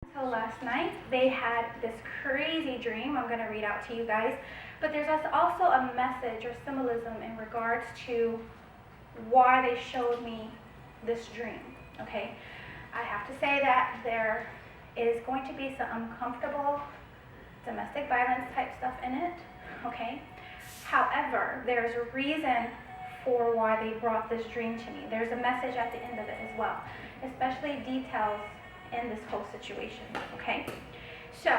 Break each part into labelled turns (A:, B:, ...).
A: So last night they had this crazy dream I'm going to read out to you guys, but there's also a message or symbolism in regards to why they showed me this dream, okay? I have to say that there is going to be some uncomfortable domestic violence type stuff in it, okay? However, there's a reason for why they brought this dream to me. There's a message at the end of it as well, especially details in this whole situation, okay? So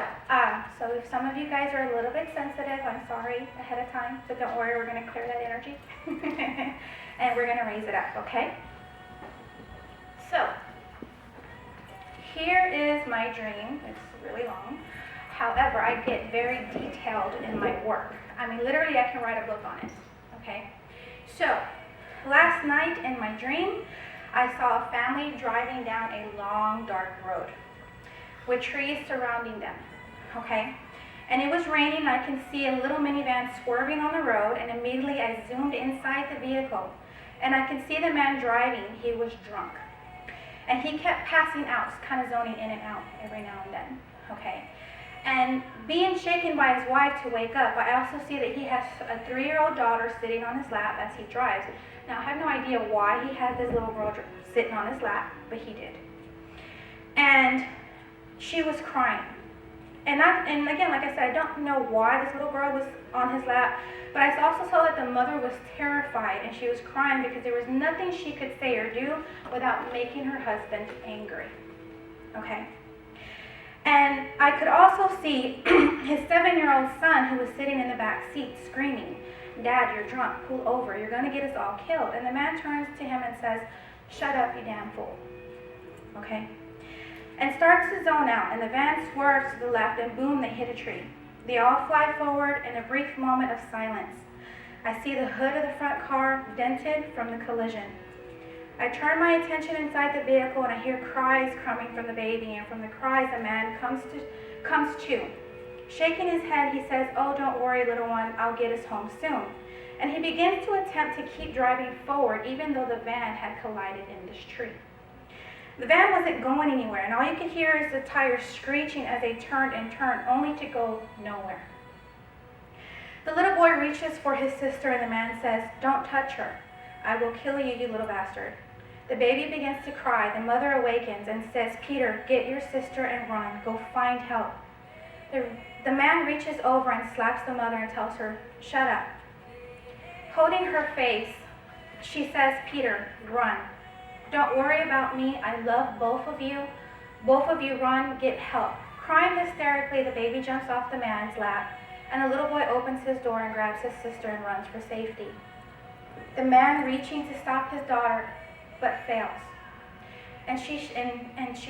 A: if some of you guys are a little bit sensitive, I'm sorry ahead of time, but don't worry, we're going to clear that energy, and we're going to raise it up, okay? So, here is my dream. It's really long. However, I get very detailed in my work. I mean, literally, I can write a book on it, okay? So, last night in my dream, I saw a family driving down a long, dark road with trees surrounding them, okay? And it was raining, and I can see a little minivan swerving on the road, and immediately I zoomed inside the vehicle, and I can see the man driving. He was drunk. And he kept passing out, kind of zoning in and out every now and then, okay? And being shaken by his wife to wake up, I also see that he has a 3-year-old daughter sitting on his lap as he drives. Now, I have no idea why he had this little girl sitting on his lap, but he did. And she was crying. And again, like I said, I don't know why this little girl was on his lap, but I also saw that the mother was terrified and she was crying because there was nothing she could say or do without making her husband angry. Okay? And I could also see his 7-year-old son who was sitting in the back seat screaming, "Dad, you're drunk, pull over, you're going to get us all killed." And the man turns to him and says, "Shut up, you damn fool." Okay? And starts to zone out, and the van swerves to the left, and boom, they hit a tree. They all fly forward in a brief moment of silence. I see the hood of the front car dented from the collision. I turn my attention inside the vehicle, and I hear cries coming from the baby, and from the cries, the man comes to. Shaking his head, he says, "Oh, don't worry, little one, I'll get us home soon." And he begins to attempt to keep driving forward, even though the van had collided in this tree. The van wasn't going anywhere, and all you could hear is the tires screeching as they turned and turned, only to go nowhere. The little boy reaches for his sister, and the man says, "Don't touch her. I will kill you, you little bastard." The baby begins to cry. The mother awakens and says, "Peter, get your sister and run. Go find help." The man reaches over and slaps the mother and tells her, "Shut up." Holding her face, she says, "Peter, run. Don't worry about me. I love both of you. Both of you run, get help." Crying hysterically, the baby jumps off the man's lap, and the little boy opens his door and grabs his sister and runs for safety. The man reaching to stop his daughter, but fails. And she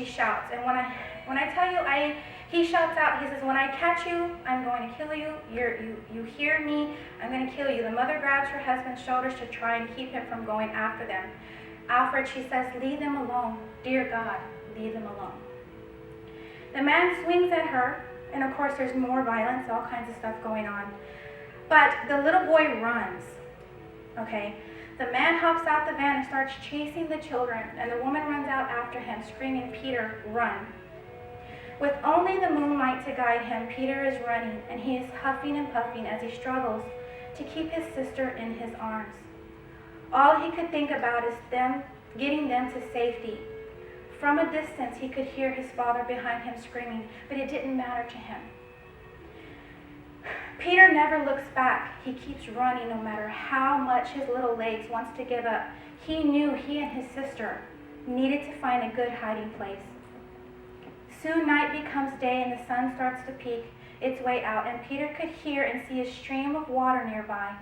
A: shouts. And when I tell you, he shouts out, he says, "When I catch you, I'm going to kill you. You hear me, I'm going to kill you." The mother grabs her husband's shoulders to try and keep him from going after them. "Alfred," she says, "leave them alone. Dear God, leave them alone." The man swings at her, and of course there's more violence, all kinds of stuff going on. But the little boy runs, okay? The man hops out the van and starts chasing the children, and the woman runs out after him, screaming, "Peter, run." With only the moonlight to guide him, Peter is running, and he is huffing and puffing as he struggles to keep his sister in his arms. All he could think about is getting them to safety. From a distance, he could hear his father behind him screaming, but it didn't matter to him. Peter never looks back. He keeps running no matter how much his little legs wants to give up. He knew he and his sister needed to find a good hiding place. Soon night becomes day, and the sun starts to peek its way out, and Peter could hear and see a stream of water nearby.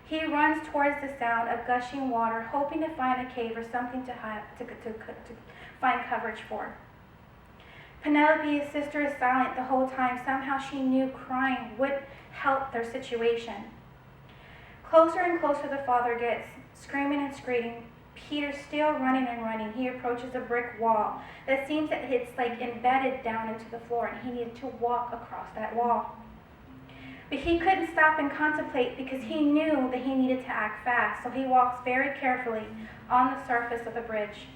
A: He runs towards the sound of gushing water, hoping to find a cave or something to find coverage for. Penelope, his sister, is silent the whole time. Somehow she knew crying would help their situation. Closer and closer the father gets, screaming and screaming. Peter still running and running. He approaches a brick wall that seems that it's like embedded down into the floor, and he needed to walk across that wall. But he couldn't stop and contemplate because he knew that he needed to act fast, so he walks very carefully on the surface of the bridge.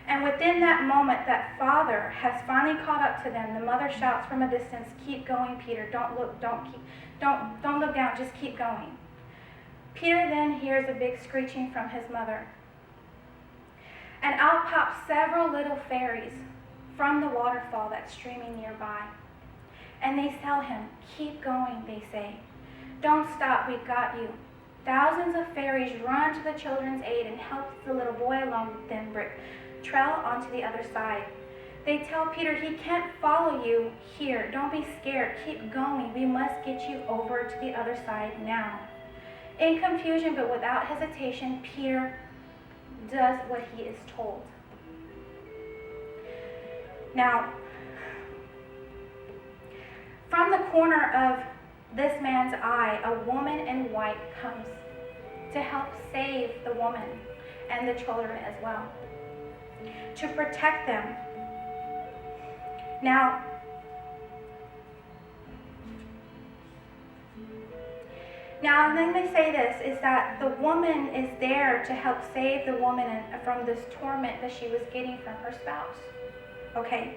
A: And within that moment, that father has finally caught up to them. The mother shouts from a distance, "Keep going, Peter. Don't look down. Just keep going." Peter then hears a big screeching from his mother. And out pop several little fairies from the waterfall that's streaming nearby. And they tell him, "Keep going," they say. "Don't stop, we've got you." Thousands of fairies run to the children's aid and help the little boy along the thin brick trail onto the other side. They tell Peter, "He can't follow you here. Don't be scared. Keep going. We must get you over to the other side now." In confusion but without hesitation, Peter does what he is told. Now, from the corner of this man's eye, a woman in white comes to help save the woman and the children as well, to protect them. Now, and then they say this, is that the woman is there to help save the woman from this torment that she was getting from her spouse. Okay?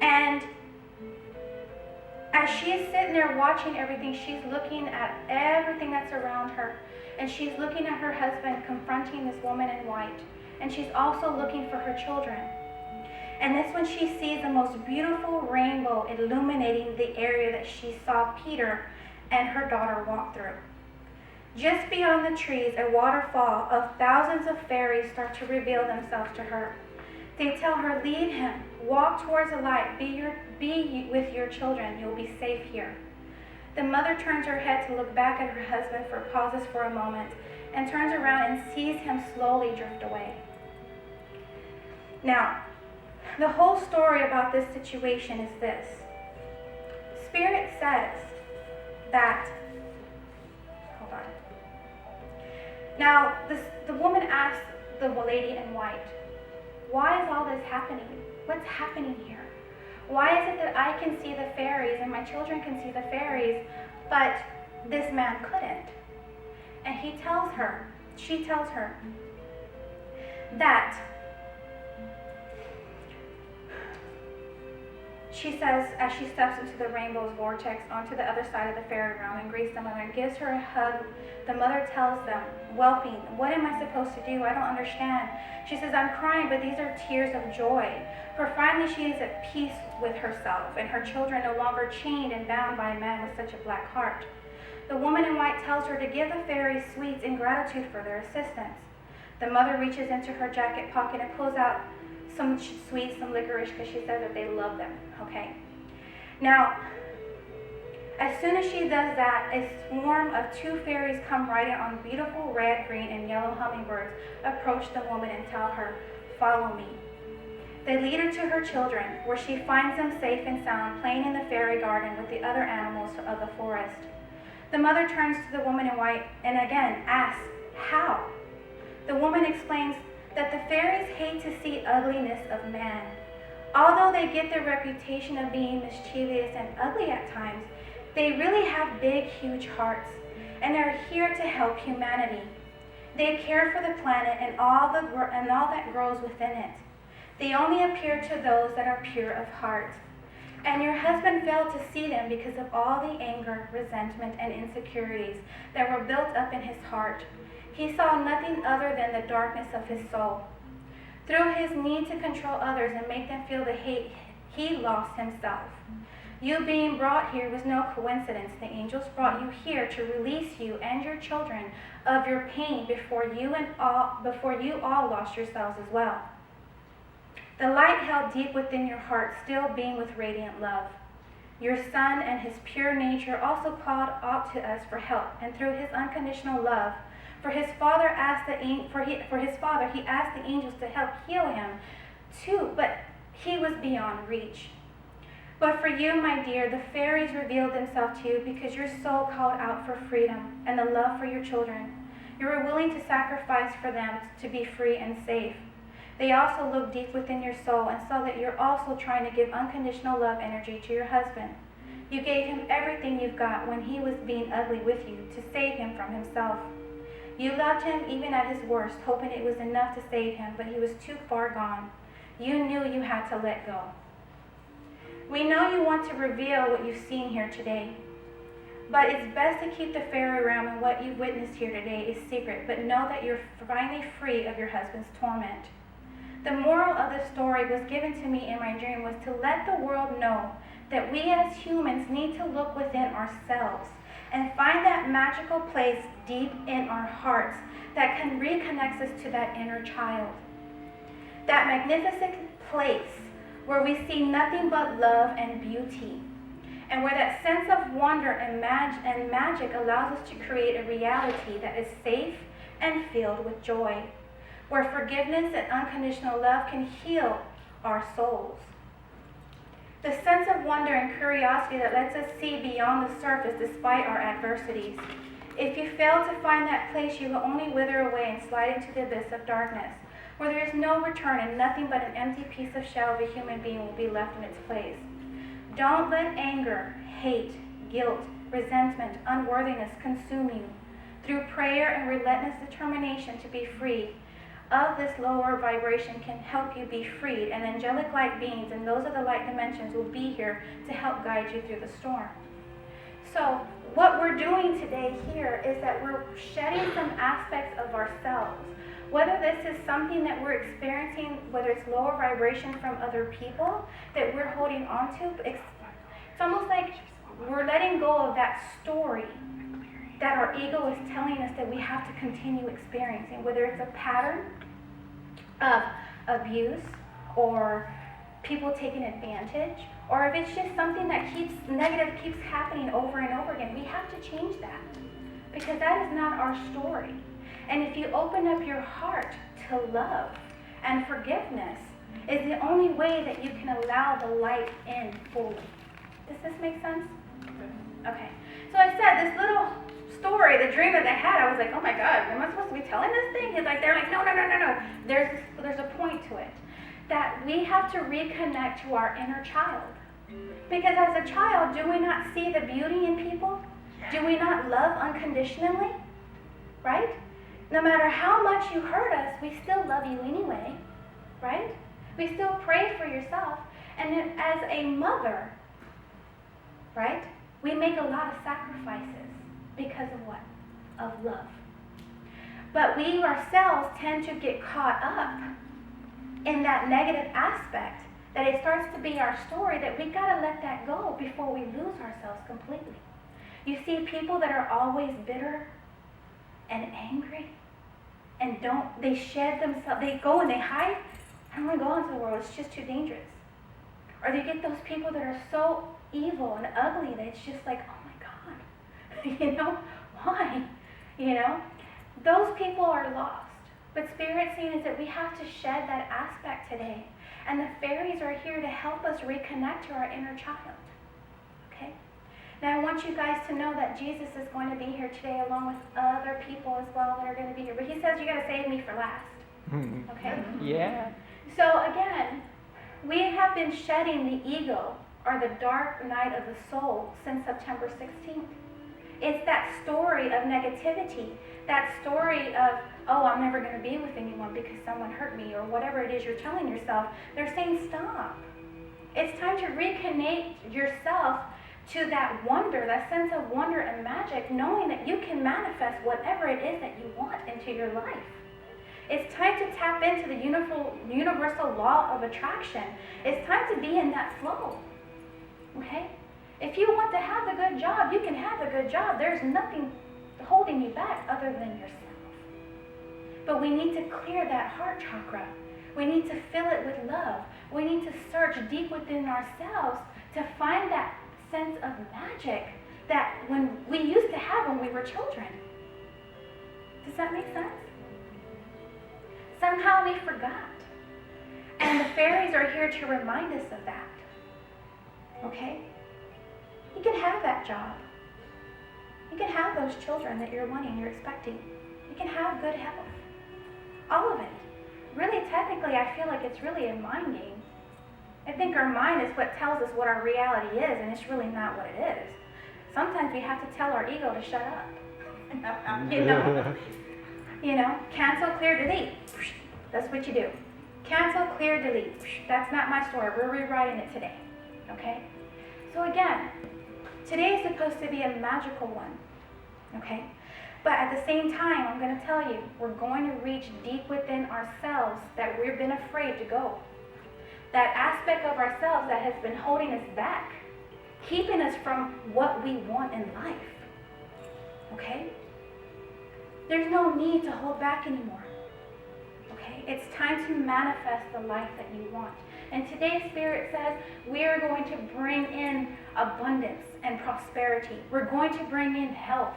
A: And as she's sitting there watching everything, she's looking at everything that's around her. And she's looking at her husband confronting this woman in white. And she's also looking for her children. And that's when she sees the most beautiful rainbow illuminating the area that she saw Peter and her daughter walk through. Just beyond the trees, a waterfall of thousands of fairies start to reveal themselves to her. They tell her, "Lead him, walk towards the light, be with your children, you'll be safe here." The mother turns her head to look back at her husband, pauses for a moment, and turns around and sees him slowly drift away. Now, the whole story about this situation is this. Spirit says that, hold on. Now, the woman asked the lady in white, "Why is all this happening? What's happening here? Why is it that I can see the fairies and my children can see the fairies, but this man couldn't?" And she tells her that she says, as she steps into the rainbow's vortex onto the other side of the fairy realm and greets the mother and gives her a hug, the mother tells them, "Whelping, what am I supposed to do? I don't understand." She says, "I'm crying, but these are tears of joy." For finally she is at peace with herself and her children, no longer chained and bound by a man with such a black heart. The woman in white tells her to give the fairies sweets in gratitude for their assistance. The mother reaches into her jacket pocket and pulls out some sweets, some licorice, because she says that they love them, okay? Now, as soon as she does that, a swarm of 2 fairies come riding on beautiful red, green, and yellow hummingbirds, approach the woman and tell her, "Follow me." They lead her to her children, where she finds them safe and sound, playing in the fairy garden with the other animals of the forest. The mother turns to the woman in white and again asks, "How?" The woman explains that the fairies hate to see ugliness of man. Although they get their reputation of being mischievous and ugly at times, they really have big, huge hearts, and are here to help humanity. They care for the planet and all that grows within it. They only appear to those that are pure of heart. And your husband failed to see them because of all the anger, resentment, and insecurities that were built up in his heart. He saw nothing other than the darkness of his soul. Through his need to control others and make them feel the hate, he lost himself. You being brought here was no coincidence. The angels brought you here to release you and your children of your pain before you all lost yourselves as well. The light held deep within your heart still beam with radiant love. Your son and his pure nature also called out to us for help, and through his unconditional love, he asked the angels to help heal him too, but he was beyond reach. But for you, my dear, the fairies revealed themselves to you because your soul called out for freedom and the love for your children. You were willing to sacrifice for them to be free and safe. They also looked deep within your soul and saw that you're also trying to give unconditional love energy to your husband. You gave him everything you've got when he was being ugly with you to save him from himself. You loved him even at his worst, hoping it was enough to save him, but he was too far gone. You knew you had to let go. We know you want to reveal what you've seen here today, but it's best to keep the fairy realm and what you've witnessed here today is secret, but know that you're finally free of your husband's torment. The moral of the story was given to me in my dream was to let the world know that we as humans need to look within ourselves and find that magical place deep in our hearts that can reconnect us to that inner child. That magnificent place where we see nothing but love and beauty, and where that sense of wonder and magic allows us to create a reality that is safe and filled with joy, where forgiveness and unconditional love can heal our souls. The sense of wonder and curiosity that lets us see beyond the surface despite our adversities. If you fail to find that place, you will only wither away and slide into the abyss of darkness, where there is no return and nothing but an empty piece of shell of a human being will be left in its place. Don't let anger, hate, guilt, resentment, unworthiness consume you. Through prayer and relentless determination to be free of this lower vibration can help you be freed, and angelic light beings and those of the light dimensions will be here to help guide you through the storm. So what we're doing today here is that we're shedding some aspects of ourselves. Whether this is something that we're experiencing, whether it's lower vibration from other people that we're holding on to, it's almost like we're letting go of that story that our ego is telling us that we have to continue experiencing, whether it's a pattern of abuse or people taking advantage, or if it's just something that keeps happening over and over again. We have to change that, because that is not our story. And if you open up your heart to love and forgiveness, is the only way that you can allow the light in fully. Does this make sense? Okay. So I said this little story, the dream that I had, I was like, oh my God, am I supposed to be telling this thing? They're like, no. There's a point to it. That we have to reconnect to our inner child. Because as a child, do we not see the beauty in people? Do we not love unconditionally? Right? No matter how much you hurt us, we still love you anyway. Right? We still pray for yourself. And then as a mother, right, we make a lot of sacrifices. Because of what? Of love. But we ourselves tend to get caught up in that negative aspect, that it starts to be our story, that we got to let that go before we lose ourselves completely. You see people that are always bitter and angry and they shed themselves, they go and they hide. I don't want to go into the world, it's just too dangerous. Or you get those people that are so evil and ugly that it's just like, oh my God. You know, why? You know, those people are lost. But Spirit's saying is that we have to shed that aspect today. And the fairies are here to help us reconnect to our inner child. Okay? Now I want you guys to know that Jesus is going to be here today along with other people as well that are going to be here. But he says you got to save me for last. Okay?
B: Yeah.
A: So again, we have been shedding the ego, or the dark night of the soul, since September 16th. It's that story of negativity, that story of, oh, I'm never going to be with anyone because someone hurt me, or whatever it is you're telling yourself. They're saying stop. It's time to reconnect yourself to that wonder, that sense of wonder and magic, knowing that you can manifest whatever it is that you want into your life. It's time to tap into the universal law of attraction. It's time to be in that flow. Okay? If you want to have a good job, you can have a good job. There's nothing holding you back other than yourself. But we need to clear that heart chakra. We need to fill it with love. We need to search deep within ourselves to find that sense of magic that when we used to have when we were children. Does that make sense? Somehow we forgot. And the fairies are here to remind us of that. Okay? You can have that job. You can have those children that you're wanting, you're expecting. You can have good health. All of it. Really, technically, I feel like it's really a mind game. I think our mind is what tells us what our reality is, and it's really not what it is. Sometimes we have to tell our ego to shut up. You know? Cancel, clear, delete. That's what you do. Cancel, clear, delete. That's not my story. We're rewriting it today. Okay? So again, today is supposed to be a magical one. Okay? But at the same time, I'm going to tell you, we're going to reach deep within ourselves that we've been afraid to go. That aspect of ourselves that has been holding us back, keeping us from what we want in life. Okay? There's no need to hold back anymore. Okay? It's time to manifest the life that you want. And today's Spirit says we are going to bring in abundance and prosperity. We're going to bring in health.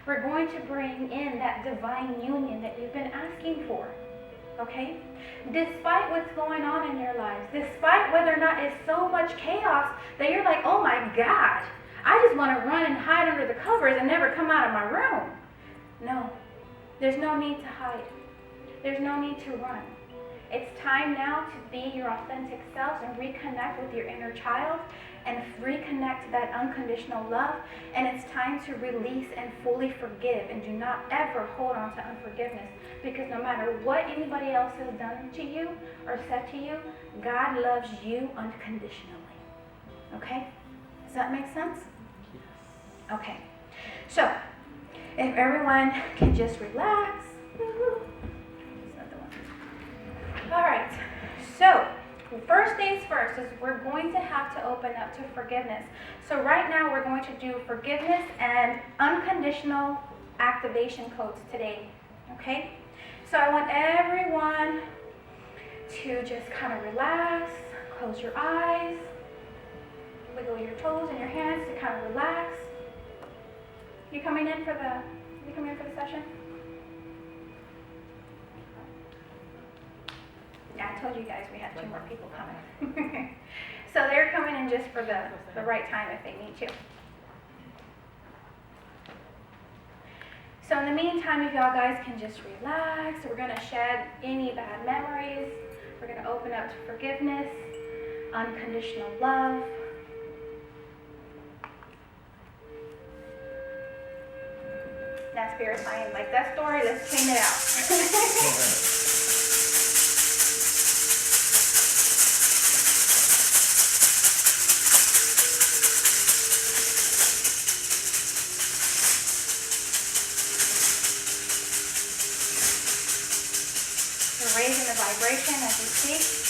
A: We're going to bring in that divine union that you've been asking for. Okay? Despite what's going on in your lives, despite whether or not it's so much chaos that you're like, oh my God, I just want to run and hide under the covers and never come out of my room. No, there's no need to hide. There's no need to run. It's time now to be your authentic selves and reconnect with your inner child and reconnect to that unconditional love. And it's time to release and fully forgive, and do not ever hold on to unforgiveness, because no matter what anybody else has done to you or said to you, God loves you unconditionally. Okay? Does that make sense? Yes. Okay. So, if everyone can just relax. All right. So, first things first is we're going to have to open up to forgiveness. So right now we're going to do forgiveness and unconditional activation codes today. Okay? So I want everyone to just kind of relax, close your eyes, wiggle your toes and your hands to kind of relax. You coming in for the session? Yeah, I told you guys we had 2 more people coming. So they're coming in just for the right time if they need to. So in the meantime, if y'all guys can just relax, we're going to shed any bad memories. We're going to open up to forgiveness, unconditional love. That Spirit saying, like that story, let's clean it out. Raising the vibration as we speak.